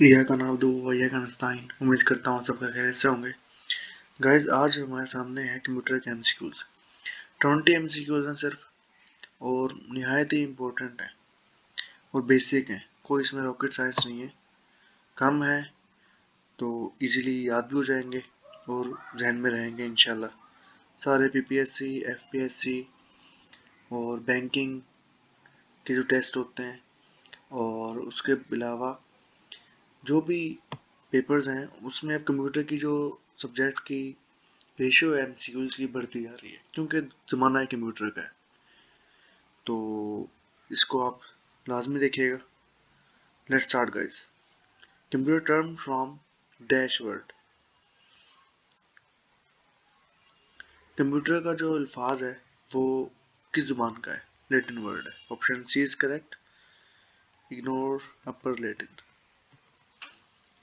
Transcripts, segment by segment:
यह का नाम दो वह का नस्ताइन। उम्मीद करता हूँ सबका खैरियत से होंगे। गाइज आज हमारे सामने है कंप्यूटर के एमसीक्यूज। 20 एमसीक्यूज हैं सिर्फ, और निहायत ही इम्पोर्टेंट है और बेसिक है। कोई इसमें रॉकेट साइंस नहीं है। कम है तो इजीली याद भी हो जाएंगे और जहन में रहेंगे इंशाल्लाह। सारे पीपीएससी, एफपीएससी और बैंकिंग के जो टेस्ट होते हैं और उसके अलावा जो भी पेपर्स हैं उसमें अब कंप्यूटर की जो सब्जेक्ट की रेशियो एमसीक्यूज की बढ़ती जा रही है, क्योंकि ज़माना है कंप्यूटर का है। तो इसको आप लाजमी देखिएगा। Let's start guys. Computer term from dash word. Computer का जो अल्फाज है वो किस जुबान का है? लैटिन वर्ड है। Option C is correct, ignore upper Latin.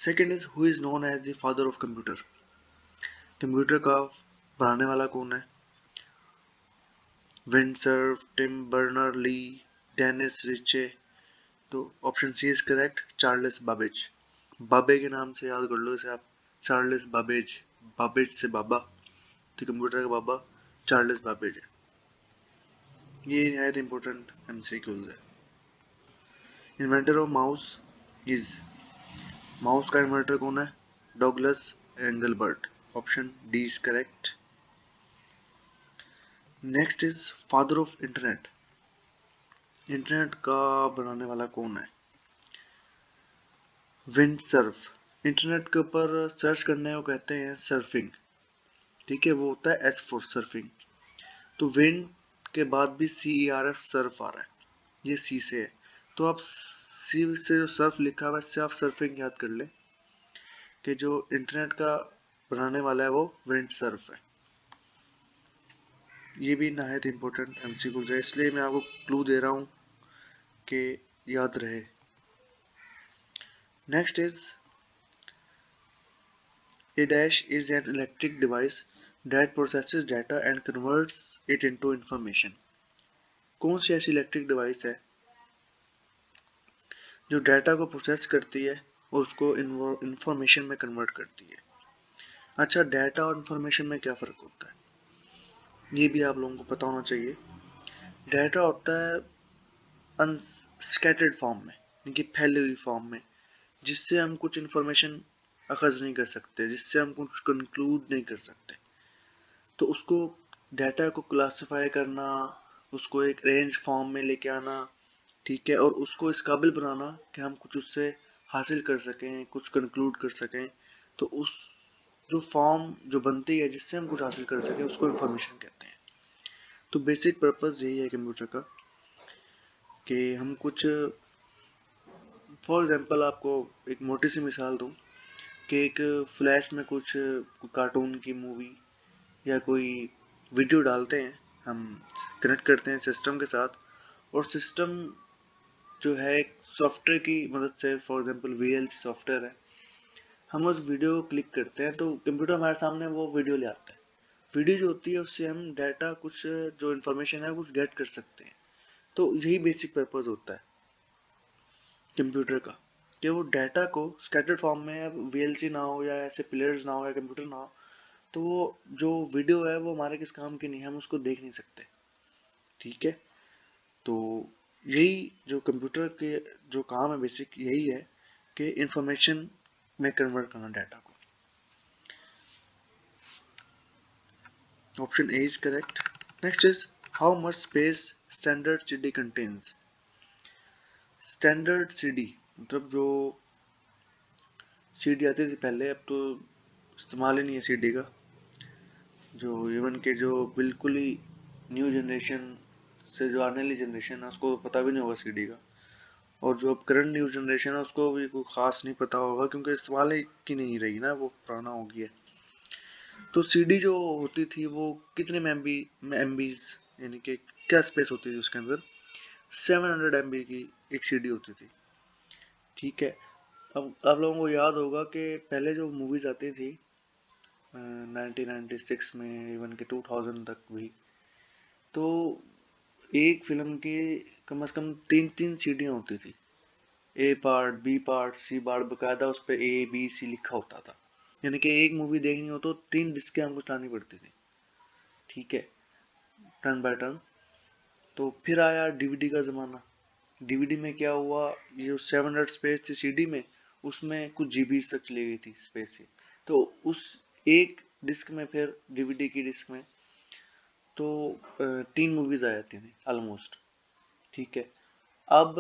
Second is who is known as the father of computer. Computer का बनाने वाला कौन है? Vint Cerf, Tim Berners Lee, Dennis Ritchie. तो option C is correct, Charles Babbage. Babbage के नाम से याद कर लो इसे आप, चार्ल्स बाबेज। बाबेज से बाबा, तो कंप्यूटर का बाबा चार्ल्स बाबेज है। ये नहायत इंपॉर्टेंट एमसीक्यूज है। Inventor of mouse is, mouse का इन्वेंटर कौन है? Douglas Engelbart. Option D is correct. Next is father of internet. Internet का बनाने वाला कौन है? विंडसर्फ। इंटरनेट के ऊपर सर्च करने को कहते हैं सर्फिंग, ठीक है, वो होता है एस फॉर सर्फिंग। तो विंड के बाद भी CERF सर्फ आ रहा है, ये सी से है। तो आप सी से जो सर्फ लिखा हुआ है इससे आप सर्फिंग याद कर लें कि जो इंटरनेट का बनाने वाला है वो विंड सर्फ है। ये भी नहायत इंपॉर्टेंट एमसीक्यू है, इसलिए मैं आपको क्लू दे रहा हूँ कि याद रहे। Next is A dash is an electric device that processes data and converts it into information. कौन सी ऐसी इलेक्ट्रिक डिवाइस है जो डाटा को प्रोसेस करती है और उसको इंफॉर्मेशन में कन्वर्ट करती है? अच्छा, डाटा और इंफॉर्मेशन में क्या फ़र्क होता है ये भी आप लोगों को पता होना चाहिए। डाटा होता है अनस्कैटर्ड फॉर्म में, यानी कि फैली हुई फॉर्म में, जिससे हम कुछ इंफॉर्मेशन अखज़ नहीं कर सकते, जिससे हम कुछ कंक्लूड नहीं कर सकते। तो उसको डाटा को क्लासिफाई करना, उसको एक रेंज फॉर्म में लेके आना, ठीक है, और उसको इस काबिल बनाना कि हम कुछ उससे हासिल कर सकें, कुछ कंक्लूड कर सकें। तो उस जो फॉर्म जो बनती है जिससे हम कुछ हासिल कर सकें उसको इंफॉर्मेशन कहते हैं। तो बेसिक पर्पस यही है कंप्यूटर का कि हम कुछ, फॉर एग्जांपल आपको एक मोटी सी मिसाल दूं कि एक फ्लैश में कुछ कार्टून की मूवी या कोई वीडियो डालते हैं, हम कनेक्ट करते हैं सिस्टम के साथ, और सिस्टम जो है एक सॉफ्टवेयर की मदद से, फॉर एग्जांपल VLC सॉफ्टवेयर है, हम उस वीडियो को क्लिक करते हैं तो कंप्यूटर हमारे सामने वो वीडियो ले आता है। वीडियो जो होती है उससे हम डाटा, कुछ जो इन्फॉर्मेशन है कुछ गेट कर सकते हैं। तो यही बेसिक पर्पस होता है कंप्यूटर का, कि वो डाटा को स्कैटर्ड फॉर्म में, अब VLC ना हो या ऐसे प्लेयर्स ना हो या कंप्यूटर ना हो, तो वो जो वीडियो है वो हमारे किस काम की नहीं है, हम उसको देख नहीं सकते, ठीक है। तो यही जो कंप्यूटर के जो काम है बेसिक यही है कि इंफॉर्मेशन में कन्वर्ट करना डाटा को। Option A is correct. Next is how much space standard CD contains. Standard CD मतलब जो CD आती थी पहले, अब तो इस्तेमाल ही नहीं है CD का। जो इवन के जो बिल्कुल ही न्यू जनरेशन से जो आने वाली जनरेशन है उसको पता भी नहीं होगा CD का, और जो अब करंट न्यू जनरेशन है उसको भी कोई खास नहीं पता होगा, क्योंकि इस्तेमाल ही की नहीं रही ना, वो पुराना हो गया। तो CD जो होती थी वो कितने MBs, यानी कि क्या स्पेस होती थी उसके अंदर? 700 MB की एक CD होती थी, ठीक है। अब आप लोगों को याद होगा कि पहले जो मूवीज आती थी 1996 में, इवन के 2000 तक भी, तो एक फिल्म की कम से कम 3-3 सीढ़ियाँ होती थी, A part, B part, C part, बकायदा उस पर ए बी सी लिखा होता था। यानी कि एक मूवी देखनी हो तो 3 डिस्कें हमको चलानी पड़ती थी, ठीक है, टर्न बाय टर्न। तो फिर आया डीवीडी का ज़माना। डीवीडी में क्या हुआ, ये जो 700 स्पेस थी सीडी में, उसमें कुछ जीबी तक चली गई थी स्पेस की। तो उस एक डिस्क में, फिर डीवीडी की डिस्क में तो 3 मूवीज आ जाती थी ऑलमोस्ट, ठीक है। अब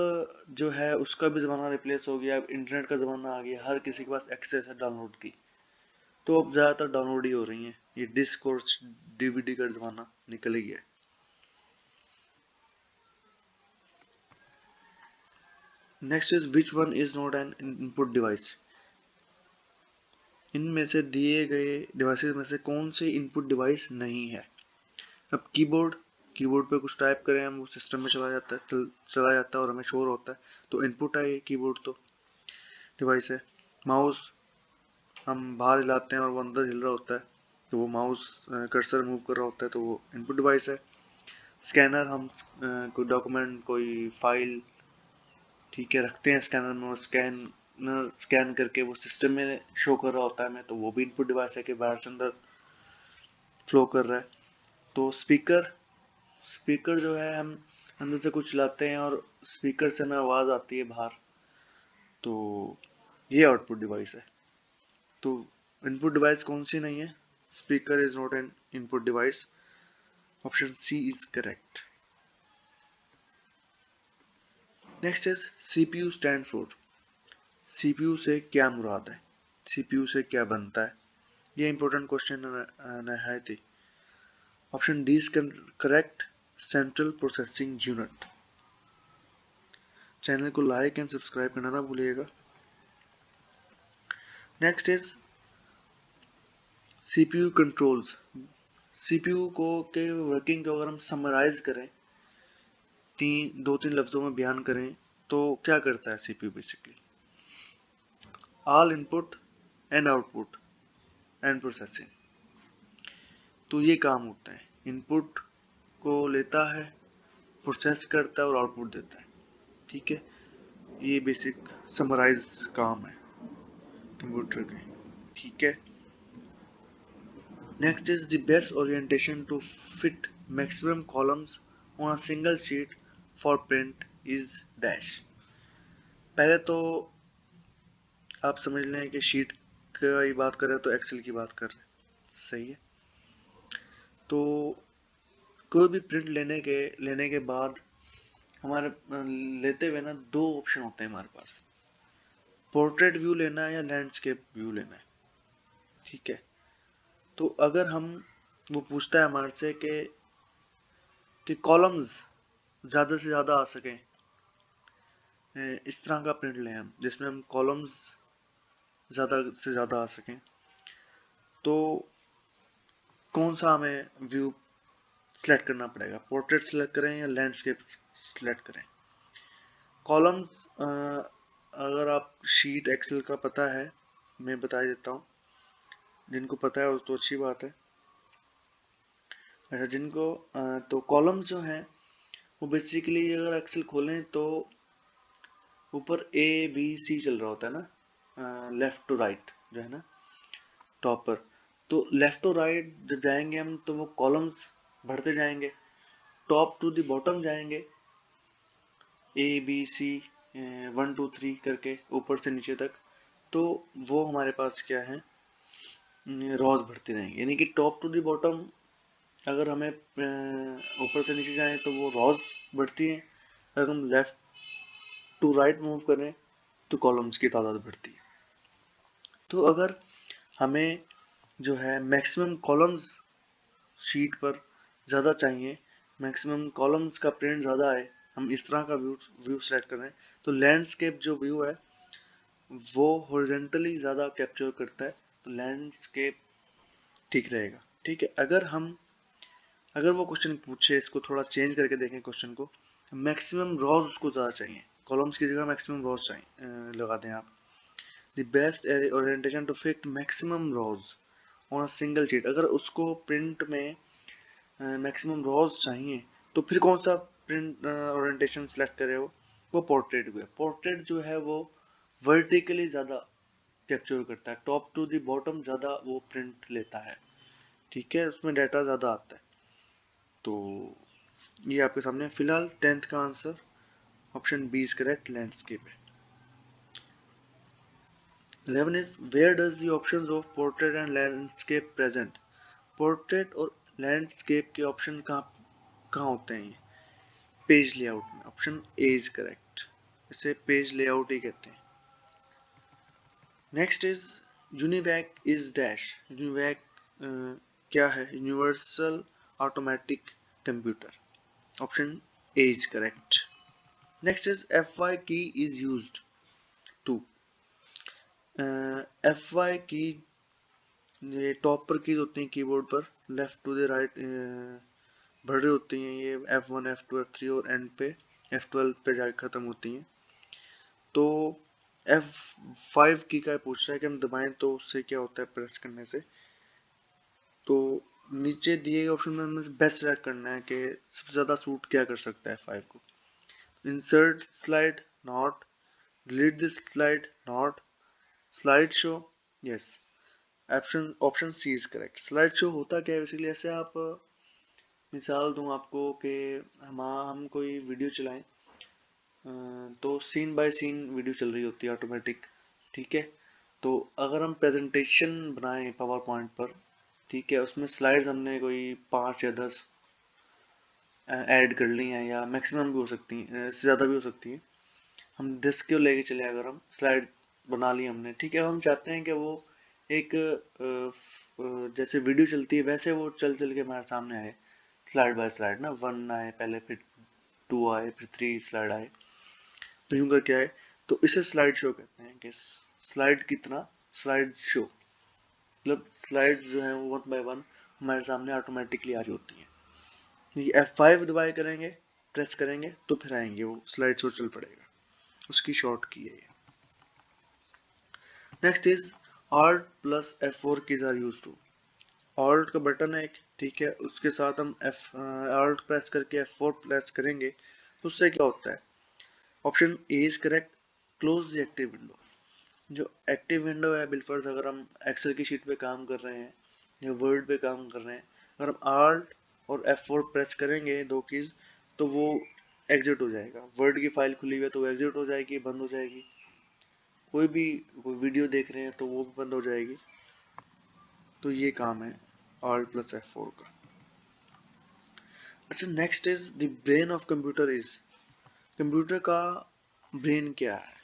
जो है उसका भी ज़माना रिप्लेस हो गया, अब इंटरनेट का ज़माना आ गया, हर किसी के पास एक्सेस है डाउनलोड की। तो अब ज़्यादातर डाउनलोड ही हो रही हैं, ये डिस्क और डीवीडी का ज़माना निकल ही गया है। Next is which one is not an input device. इनमें से दिए गए डिवाइसेस में से कौन से इनपुट डिवाइस नहीं है। अब कीबोर्ड पे कुछ टाइप करें हम, वो सिस्टम में चला जाता है, चला जाता है और हमें शोर होता है, तो इनपुट है ये, कीबोर्ड तो डिवाइस है। माउस हम बाहर हिलाते हैं और वो अंदर हिल रहा होता है, तो वो माउस कर्सर मूव कर रहा होता है, तो वो इनपुट डिवाइस है। स्कैनर, हम कोई डॉक्यूमेंट, कोई फाइल, ठीक है, रखते हैं स्कैनर में, और स्कैन करके वो सिस्टम में शो कर रहा होता है हमें, तो वो भी इनपुट डिवाइस है कि बाहर से अंदर फ्लो कर रहा है। तो स्पीकर जो है, हम अंदर से कुछ चलाते हैं और स्पीकर से हमें आवाज़ आती है बाहर, तो ये आउटपुट डिवाइस है। तो इनपुट डिवाइस कौन सी नहीं है, speaker is not an input device, option C is correct. Next is CPU stand for. CPU से क्या मुराद है, सीपीयू से क्या बनता है, ये इंपॉर्टेंट क्वेश्चन है थी। Option D is correct, central processing unit. Channel को लाइक एंड सब्सक्राइब करना ना भूलिएगा। Next is CPU controls. CPU को के वर्किंग को अगर हम समराइज करें, दो तीन लफ्जों में बयान करें, तो क्या करता है CPU basically, all input and output and processing. तो ये काम होता है, इनपुट को लेता है, प्रोसेस करता है और आउटपुट देता है, ठीक है। ये बेसिक समराइज काम है कंप्यूटर के, ठीक है। Next is the best orientation to fit maximum columns on a single sheet for print is dash. पहले तो आप समझ लें कि शीट की बात कर रहे हैं तो एक्सेल की बात कर रहे हैं, सही है। तो कोई भी प्रिंट लेने के बाद हमारे लेते हुए ना 2 ऑप्शन होते हैं हमारे पास, पोर्ट्रेट व्यू लेना है या लैंडस्केप व्यू लेना है, ठीक है। तो अगर हम, वो पूछता है हमारे से कि कॉलम्स ज़्यादा से ज़्यादा आ सकें, इस तरह का प्रिंट लें हम जिसमें हम कॉलम्स ज़्यादा से ज़्यादा आ सकें, तो कौन सा हमें व्यू सेलेक्ट करना पड़ेगा, पोर्ट्रेट सेलेक्ट करें या लैंडस्केप सेलेक्ट करें। कॉलम्स, अगर आप शीट एक्सेल का पता है, मैं बता देता हूँ, जिनको पता है तो अच्छी बात है। अच्छा, जिनको तो कॉलम्स जो हैं वो बेसिकली अगर एक्सेल खोलें तो ऊपर ए बी सी चल रहा होता है ना, लेफ्ट टू राइट जो है ना टॉप पर। तो लेफ्ट टू राइट जब जाएंगे हम तो वो कॉलम्स बढ़ते जाएंगे, टॉप टू द बॉटम जाएंगे, ए बी सी 1 2 3 करके ऊपर से नीचे तक, तो वो हमारे पास क्या है, रॉज बढ़ती रहेंगी। यानी कि टॉप टू द बॉटम अगर हमें ऊपर से नीचे जाएं तो वो रॉज बढ़ती हैं, अगर हम लेफ्ट टू राइट मूव करें तो कॉलम्स की तादाद बढ़ती है। तो अगर हमें जो है मैक्सिमम कॉलम्स शीट पर ज़्यादा चाहिए, मैक्सिमम कॉलम्स का प्रिंट ज़्यादा है, हम इस तरह का व्यू सेलेक्ट करें, तो लैंडस्केप जो व्यू है वो हॉरिजॉन्टली ज़्यादा कैप्चर करता है, तो लैंडस्केप ठीक रहेगा, ठीक है। अगर वो क्वेश्चन पूछे, इसको थोड़ा चेंज करके देखें क्वेश्चन को, मैक्सिमम रॉज उसको ज़्यादा चाहिए, कॉलम्स की जगह मैक्सिमम रॉज चाहिए, लगा दें आप। The best orientation to fit maximum rows on a single sheet. अगर उसको प्रिंट में मैक्सिमम रॉज चाहिए तो फिर कौन सा प्रिंट ओरिएंटेशन सेलेक्ट करे, वो वो पोर्ट्रेट को है। पोर्ट्रेट जो है वो वर्टिकली ज़्यादा कैप्चर करता है, टॉप टू द बॉटम ज़्यादा वो प्रिंट लेता है, ठीक है, उसमें डाटा ज़्यादा आता है। तो ये आपके सामने फिलहाल 10th का answer option B is correct, landscape है। 11 is where does the options of portrait and landscape present? Portrait और लैंडस्केप के ऑप्शन कहाँ कहाँ होते हैं? ये पेज लेआउट में, ऑप्शन ए इज करेक्ट, इसे पेज लेआउट ही कहते हैं। Next is UNIVAC is dash. UNIVAC क्या है? Universal automatic computer, option A is correct. Next is Fy की इज यूज्ड टू। Fy की ये टॉप पर कीज होती हैं कीबोर्ड पर, लेफ्ट टू द राइट बढ़ रही होती हैं, ये F1 F2 F3 और एंड पे F12 पे जाकर खत्म होती हैं। तो F5 की का पूछ रहा है कि हम दबाएं तो उससे क्या होता है प्रेस करने से। तो नीचे दिए गए ऑप्शन में हमें बेस्ट सेलेक्ट करना है कि सबसे ज़्यादा सूट क्या कर सकता है F5 को। Insert slide not, delete this slide not, slide show yes, option C is correct. Slide show होता क्या है बेसिकली? ऐसे आप मिसाल दूं आपको कि हम कोई वीडियो चलाएं, तो सीन बाय सीन वीडियो चल रही होती है ऑटोमेटिक, ठीक है। तो अगर हम प्रेजेंटेशन बनाएं पावर पॉइंट पर, ठीक है, उसमें स्लाइड्स हमने कोई 5 या 10 ऐड कर ली हैं, या मैक्सिमम भी हो सकती हैं, इससे ज़्यादा भी हो सकती है। हम 10 को लेके चले, अगर हम स्लाइड बना ली हमने, ठीक है, हम चाहते हैं कि वो एक जैसे वीडियो चलती है वैसे वो चल चल के हमारे सामने आए, स्लाइड बाय स्लाइड ना, 1 आए पहले, फिर 2 आए, फिर 3 स्लाइड आए, तो यूं करके आए। तो इसे स्लाइड शो कहते हैं कि स्लाइड कितना, स्लाइड शो मतलब स्लाइड जो है वो 1 बाय 1 हमारे सामने ऑटोमेटिकली आ रही होती हैं। ये F5 दबाए करेंगे, प्रेस करेंगे तो फिर आएंगे, वो स्लाइड शो चल पड़ेगा, उसकी शॉर्ट की है ये। Next is Alt plus F4 keys are use to. Alt का बटन है एक, ठीक है, उसके साथ हम Alt प्रेस करके F4 प्रेस करेंगे तो उससे क्या होता है? Option A is correct, close the active window. जो एक्टिव विंडो है बिलफर्ज, अगर हम एक्सेल की शीट पे काम कर रहे हैं या वर्ड पे काम कर रहे हैं, अगर हम Alt और F4 प्रेस करेंगे दो कीज तो वो एग्जिट हो जाएगा। वर्ड की फाइल खुली हुई है तो वो एग्जिट हो जाएगी, बंद हो जाएगी। कोई वीडियो देख रहे हैं तो वो भी बंद हो जाएगी। तो ये काम है Alt प्लस F4 का। अच्छा, next is the brain of computer is. Computer का ब्रेन क्या है?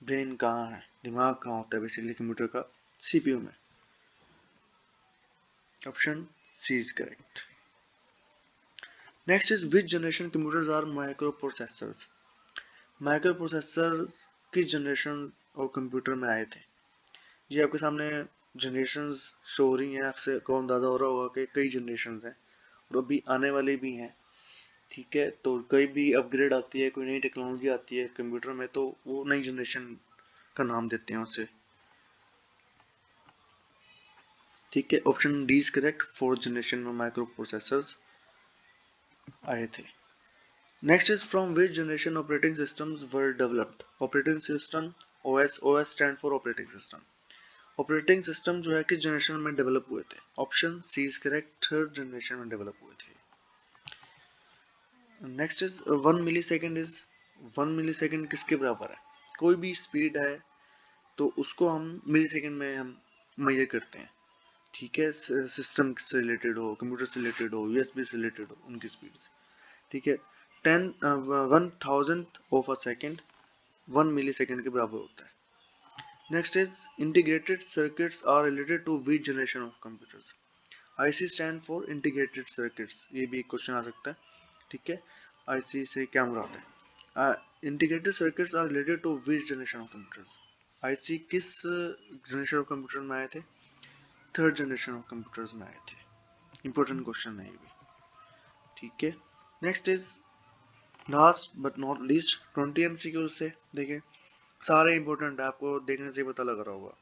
ब्रेन कहाँ है, दिमाग कहाँ होता है बेसिकली कंप्यूटर का? सीपीयू में, option C is correct. Next is which generation computers are microprocessors. Microprocessor किस जनरेशन और कंप्यूटर में आए थे? ये आपके सामने जनरेशंस शो हो रही हैं, आपसे कौन अंदाजा हो रहा होगा कि कई जनरेशंस हैं और अभी आने वाले भी हैं, ठीक है। तो कोई भी अपग्रेड आती है, कोई नई टेक्नोलॉजी आती है कंप्यूटर में, तो वो नई जनरेशन का नाम देते हैं उसे, ठीक है। Option D is correct, 4th generation में माइक्रो प्रोसेसर्स आए थे। Next is from which generation operating systems were developed. Operating system OS, OS stand for operating system. Operating system जो है किस जनरेशन में डेवलप हुए थे? Option C is correct, 3rd generation में डेवलप हुए थे। Next is 1 millisecond is, 1 millisecond किसके बराबर है? कोई भी स्पीड है तो उसको हम मिली सेकेंड में हम मेजर करते हैं, ठीक है। सिस्टम से रिलेटेड हो, कंप्यूटर से रिलेटेड हो, यूएसबी से रिलेटेड हो, उनकी स्पीड से, ठीक है। 1,000th of a second 1 millisecond के बराबर होता है। Next is integrated circuits are related to which generation of computers. IC stand for integrated circuits, ये भी एक क्वेश्चन आ सकता है, ठीक है। आईसी से क्या मुराद है? Integrated circuits are related to which generation of computers. IC किस जनरेशन ऑफ कंप्यूटर में आए थे? 3rd जनरेशन ऑफ कंप्यूटर्स में आए थे। इंपॉर्टेंट क्वेश्चन है ये भी, ठीक है। Next is last but not least 20 MCQs थे, देखिए सारे इंपॉर्टेंट है, आपको देखने से पता लग रहा होगा।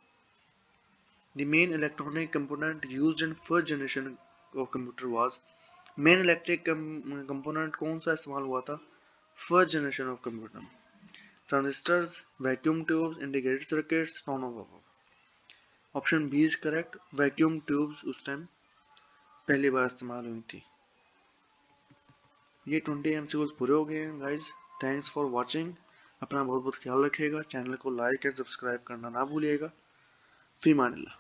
The main electronic component used in first generation of computer was. Main electric component कौन सा इस्तेमाल हुआ था first generation of computer, transistors, vacuum tubes, integrated circuits, none of. Option B is correct, vacuum tubes उस time पहली बार इस्तेमाल हुई थी। ये 20 MCQs पूरे हो गए हैं गाइज। Thanks for watching. अपना बहुत बहुत ख्याल रखिएगा। चैनल को लाइक एंड सब्सक्राइब करना ना भूलिएगा। फी मान अल्लाह।